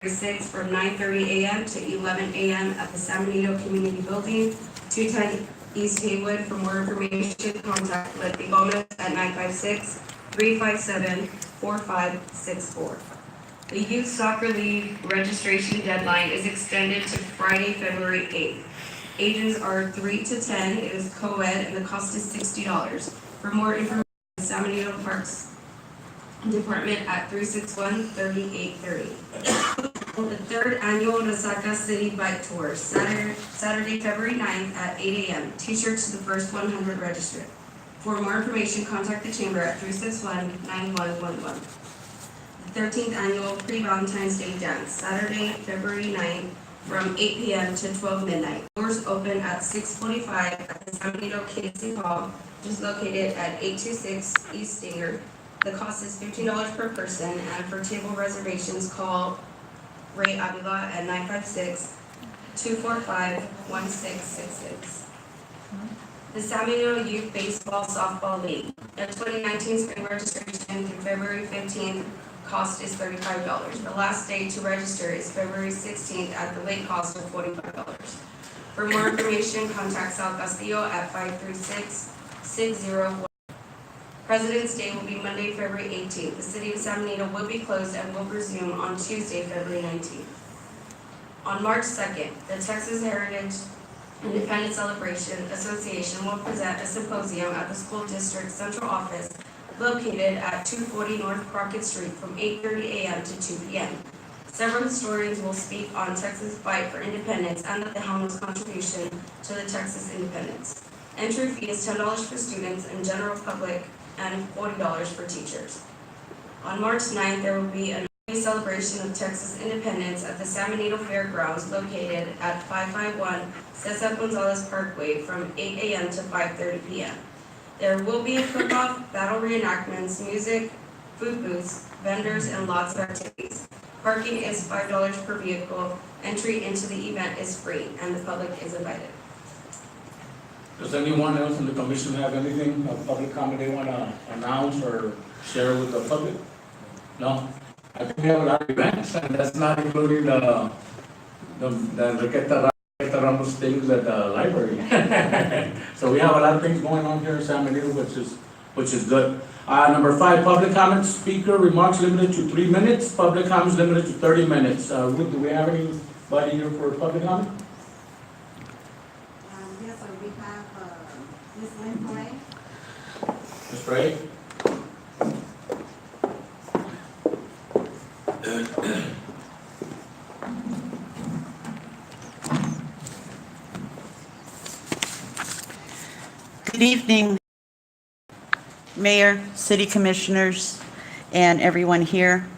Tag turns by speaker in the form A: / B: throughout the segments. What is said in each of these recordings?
A: 6 from 9:30 a.m. to 11 a.m. at the San Benito Community Building, 210 East Haywood. For more information, contact Leslie Gomez at 956-357-4564. The Youth Soccer League registration deadline is extended to Friday, February 8th. Ages are 3 to 10. It is co-ed and the cost is $60. For more information, San Benito Parks Department at 361-3830. The third annual Resaca City Bike Tour, Saturday, February 9th at 8 a.m. T-shirts to the first 100 registered. For more information, contact the Chamber at 361-9111. The 13th annual Pre-Valentine's Day Dance, Saturday, February 9th from 8 p.m. to 12 midnight. Doors open at 6:45 at the San Benito City Hall, which is located at 826 East Stinger. The cost is $15 per person, and for table reservations, call Ray Avila at 956-245-1666. The San Benito Youth Baseball Softball League. The 2019 spring registration through February 15th. Cost is $35. The last day to register is February 16th at the late cost of $45. For more information, contact Sal Castillo at 536-601. President's Day will be Monday, February 18th. The City of San Benito will be closed and will resume on Tuesday, February 19th. On March 2nd, the Texas Heritage Independence Celebration Association will present a symposium at the school district central office located at 240 North Crockett Street from 8:30 a.m. to 2 p.m. Several historians will speak on Texas' fight for independence and the Tejanos' contribution to the Texas independence. Entry fee is $10 for students and general public and $40 for teachers. On March 9th, there will be a celebration of Texas independence at the San Benito Fairgrounds located at 551 Cesar Gonzalez Parkway from 8 a.m. to 5:30 p.m. There will be a cook-off, battle reenactments, music, food booths, vendors, and lots of activities. Parking is $5 per vehicle. Entry into the event is free, and the public is invited.
B: Does anyone else in the commission have anything, a public comment they want to announce or share with the public? No? I think we have a lot of events, and that's not including the Requeta Ramos things at the library. So we have a lot of things going on here in San Benito, which is good. Number 5, public comments. Speaker remarks limited to 3 minutes. Public comments limited to 30 minutes. Ruth, do we have anybody here for public comment?
C: Yes, sir. We have Ms. Lynn Gray.
B: Ms. Ray?
D: Good evening, Mayor, City Commissioners, and everyone here.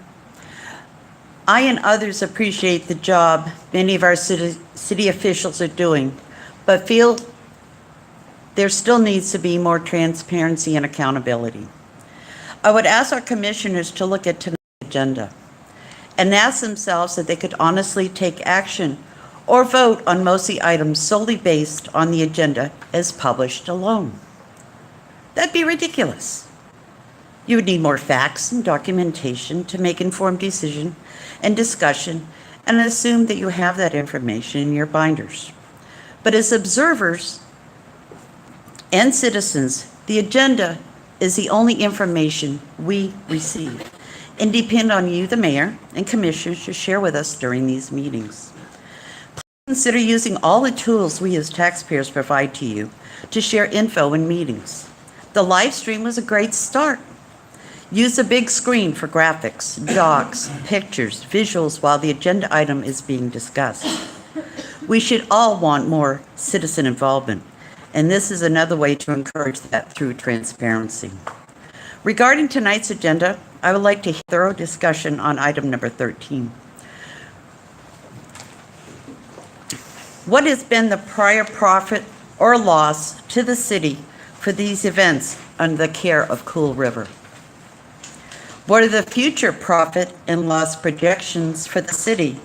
D: I and others appreciate the job many of our city officials are doing, but feel there still needs to be more transparency and accountability. I would ask our commissioners to look at tonight's agenda and ask themselves if they could honestly take action or vote on most of the items solely based on the agenda as published alone. That'd be ridiculous. You would need more facts and documentation to make informed decision and discussion and assume that you have that information in your binders. But as observers and citizens, the agenda is the only information we receive and depend on you, the mayor, and commissioners to share with us during these meetings. Consider using all the tools we as taxpayers provide to you to share info in meetings. The live stream was a great start. Use a big screen for graphics, docs, pictures, visuals while the agenda item is being discussed. We should all want more citizen involvement, and this is another way to encourage that through transparency. Regarding tonight's agenda, I would like to hear a thorough discussion on item number 13. What has been the prior profit or loss to the city for these events under the care of Cool River? What are the future profit and loss projections for the city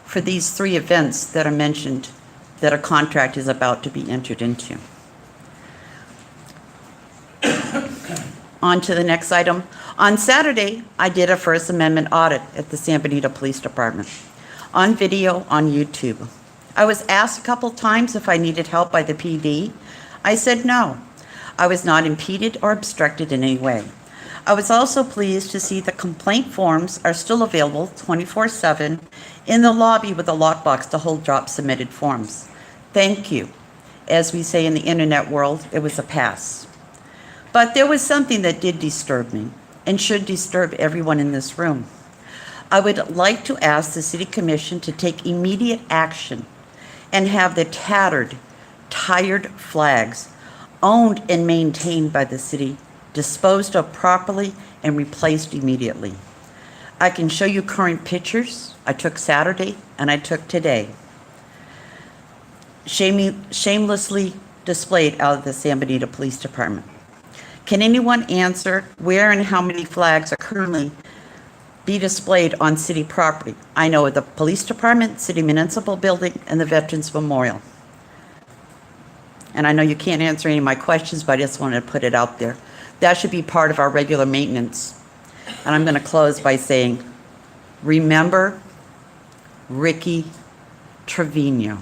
D: for these 3 events that are mentioned that a contract is about to be entered into? On to the next item. On Saturday, I did a First Amendment audit at the San Benito Police Department. on video on YouTube. I was asked a couple times if I needed help by the PD. I said no. I was not impeded or obstructed in any way. I was also pleased to see the complaint forms are still available 24/7 in the lobby with a lockbox to hold drop submitted forms. Thank you. As we say in the internet world, it was a pass. But there was something that did disturb me and should disturb everyone in this room. I would like to ask the City Commission to take immediate action and have the tattered, tired flags owned and maintained by the city disposed of properly and replaced immediately. I can show you current pictures I took Saturday and I took today. Shamelessly displayed out of the San Benito Police Department. Can anyone answer where and how many flags are currently be displayed on city property? I know of the police department, city municipal building, and the Veterans Memorial. And I know you can't answer any of my questions, but I just wanted to put it out there. That should be part of our regular maintenance. And I'm going to close by saying, remember Ricky Trevino.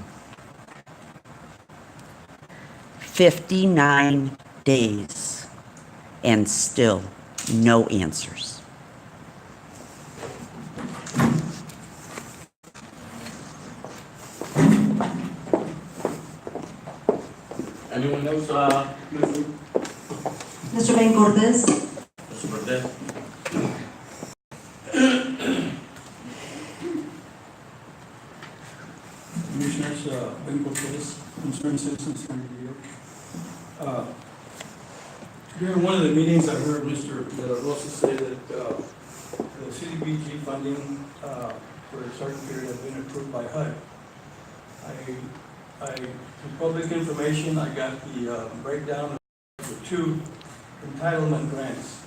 D: 59 days and still no answers.
B: Anyone else,
E: Mr. Ben Cortez.
B: Mr. Cortez?
F: Commissioners, Ben Cortez, concerned citizens from New York. During one of the meetings, I heard Mr. De La Rosa say that the CDBG funding for a certain period had been approved by HUD. For public information, I got the breakdown of the two entitlement grants,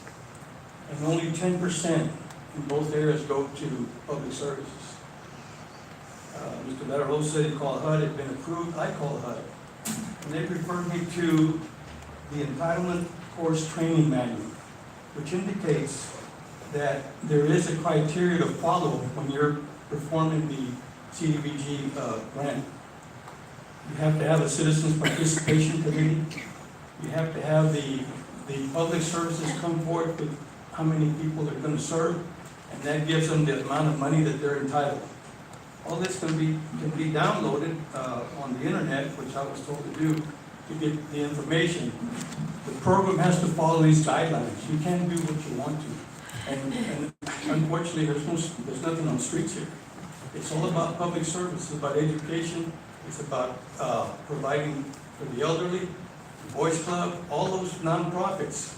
F: and only 10% in both areas go to public services. Mr. De La Rosa said he called HUD, it had been approved. I called HUD, and they referred me to the entitlement course training manual, which indicates that there is a criteria to follow when you're performing the CDBG grant. You have to have a citizens participation committee. You have to have the public services come forward with how many people they're going to serve, and that gives them the amount of money that they're entitled. All this can be downloaded on the internet, which I was told to do to get the information. The program has to follow these guidelines. You can't do what you want to. And unfortunately, there's nothing on the streets here. It's all about public service. It's about education. It's about providing for the elderly, the Boys Club, all those nonprofits.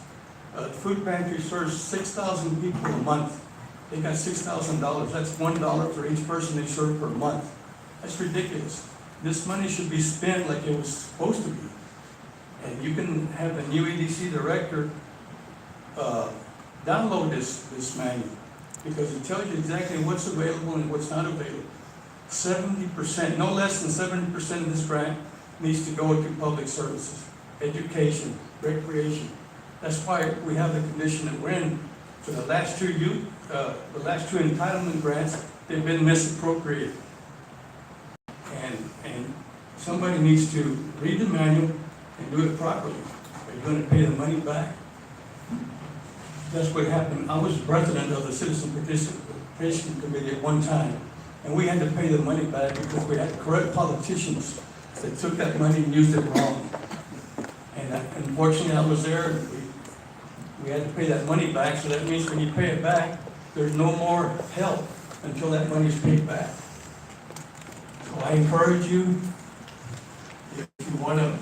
F: The food pantry serves 6,000 people a month. They got $6,000. That's $1 for each person they serve per month. That's ridiculous. This money should be spent like it was supposed to be. And you can have the new EDC director download this manual, because it tells you exactly what's available and what's not available. 70%, no less than 70% of this grant needs to go to public services, education, recreation. That's why we have the condition that we're in. For the last two entitlement grants, they've been misappropriated. And somebody needs to read the manual and do it properly. Are you going to pay the money back? That's what happened. I was president of the Citizen Participation Committee at one time, and we had to pay the money back because we had corrupt politicians that took that money and used it wrong. And unfortunately, I was there, and we had to pay that money back, so that means when you pay it back, there's no more help until that money is paid back. So I encourage you, if you want to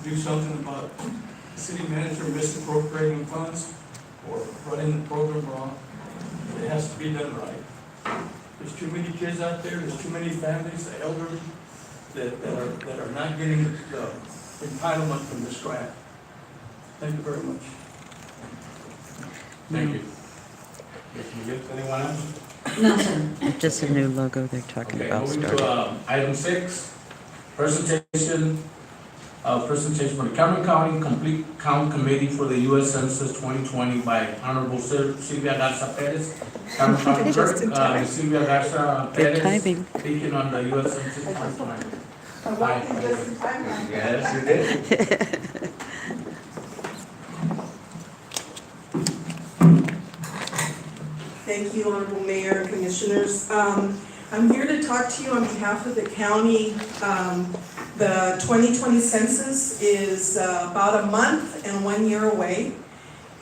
F: do something about the city manager misappropriating funds or running the program wrong, it has to be done right. There's too many kids out there, there's too many families, the elderly, that are not getting the entitlement from this grant. Thank you very much.
B: Thank you. Anyone else?
E: No, sir.
D: It's just a new logo they're talking
B: Okay,
D: about
B: moving
D: starting.
B: to item 6, presentation presentation for the Cameron County Complete Count Committee for the U.S. Census 2020 by Honorable Sylvia Garza Perez, Cameron County Clerk. Ms. Sylvia Garza
D: Good
B: Perez,
D: timing.
B: speaking on the U.S. Census 2020.
C: I walked in just in time.
B: Yes, you did.
G: Thank you, Honorable Mayor and Commissioners. I'm here to talk to you on behalf of the county. The 2020 census is about a month and 1 year away.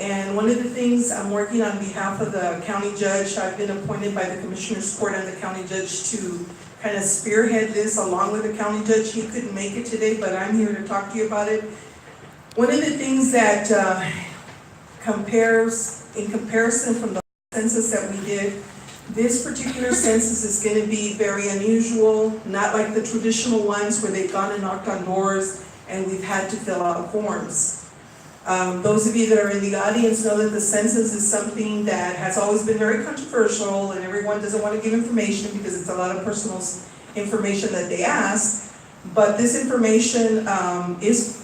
G: And one of the things I'm working on behalf of the county judge, I've been appointed by the Commissioner's Court and the county judge to kind of spearhead this along with the county judge. He couldn't make it today, but I'm here to talk to you about it. One of the things that in comparison from the census that we did, this particular census is going to be very unusual, not like the traditional ones where they've gone and knocked on doors and we've had to fill out forms. Those of you that are in the audience know that the census is something that has always been very controversial and everyone doesn't want to give information because it's a lot of personal information that they ask. But this information is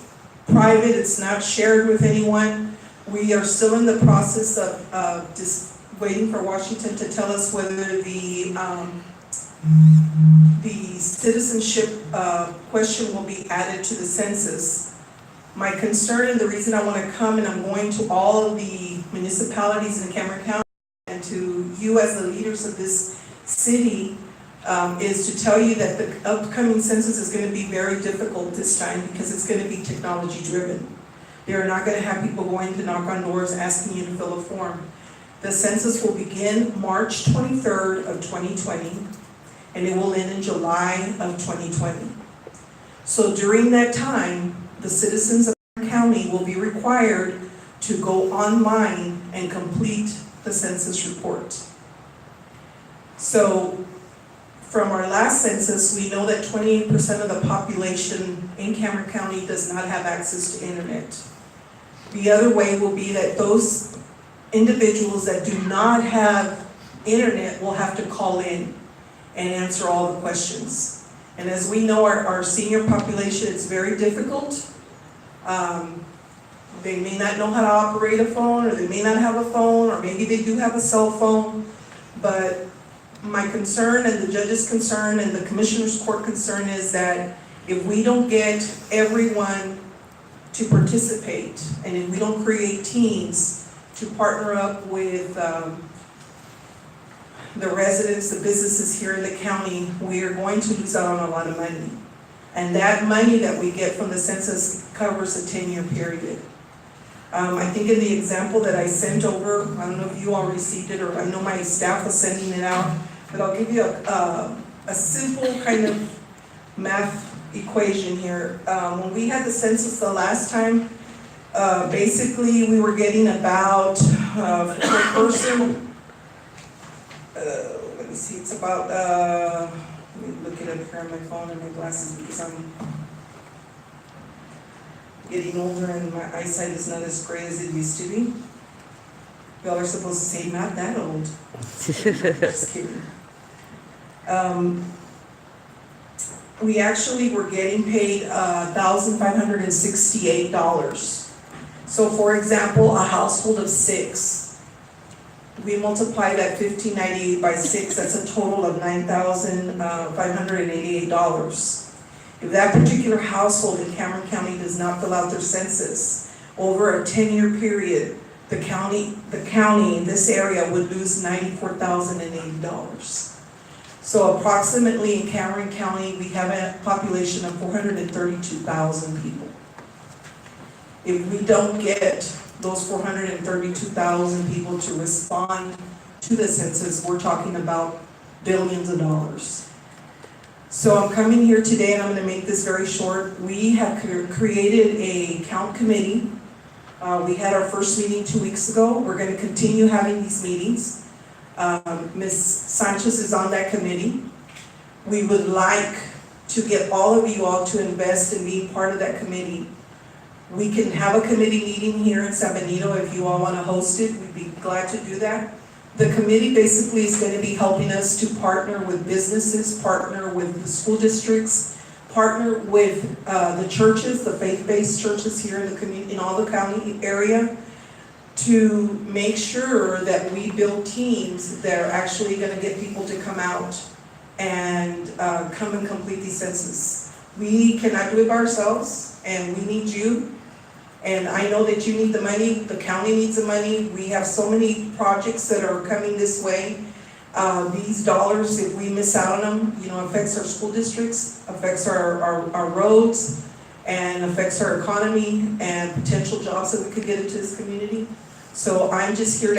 G: private, it's not shared with anyone. We are still in the process of just waiting for Washington to tell us whether the citizenship question will be added to the census. My concern and the reason I want to come, and I'm going to all of the municipalities in Cameron County and to you as the leaders of this city, is to tell you that the upcoming census is going to be very difficult this time because it's going to be technology driven. They are not going to have people going to knock on doors asking you to fill a form. The census will begin March 23rd of 2020, and it will end in July of 2020. So during that time, the citizens of the county will be required to go online and complete the census report. So from our last census, we know that 28% of the population in Cameron County does not have access to internet. The other way will be that those individuals that do not have internet will have to call in and answer all the questions. And as we know, our senior population is very difficult. They may not know how to operate a phone, or they may not have a phone, or maybe they do have a cell phone. But my concern and the judge's concern and the Commissioner's Court concern is that if we don't get everyone to participate, and if we don't create teams to partner up with the residents, the businesses here in the county, we are going to lose out on a lot of money. And that money that we get from the census covers a 10-year period. I think in the example that I sent over, I don't know if you all received it, or I know my staff was sending it out, but I'll give you a simple kind of math equation here. When we had the census the last time, basically we were getting about, per person, let me see, it's about, let me look it up here on my phone and my glasses because I'm getting older and my eyesight is not as great as it used to be. Y'all are supposed to say, not that old. Just kidding. We actually were getting paid $1,568. So for example, a household of 6, we multiply that $1,598 by 6, that's a total of $9,588. If that particular household in Cameron County does not fill out their census, over a 10-year period, the county in this area would lose $94,080. So approximately in Cameron County, we have a population of 432,000 people. If we don't get those 432,000 people to respond to the census, we're talking about billions of dollars. So I'm coming here today and I'm going to make this very short. We have created a count committee. We had our first meeting 2 weeks ago. We're going to continue having these meetings. Ms. Sanchez is on that committee. We would like to get all of you all to invest in being part of that committee. We can have a committee meeting here in San Benito if you all want to host it. We'd be glad to do that. The committee basically is going to be helping us to partner with businesses, partner with the school districts, partner with the churches, the faith-based churches here in the community, in all the county area, to make sure that we build teams that are actually gonna get people to come out and come and complete these census. We cannot do it by ourselves, and we need you. And I know that you need the money, the county needs the money. We have so many projects that are coming this way. These dollars, if we miss out on them, you know, affects our school districts, affects our roads, and affects our economy and potential jobs that we could get into this community. So I'm just here to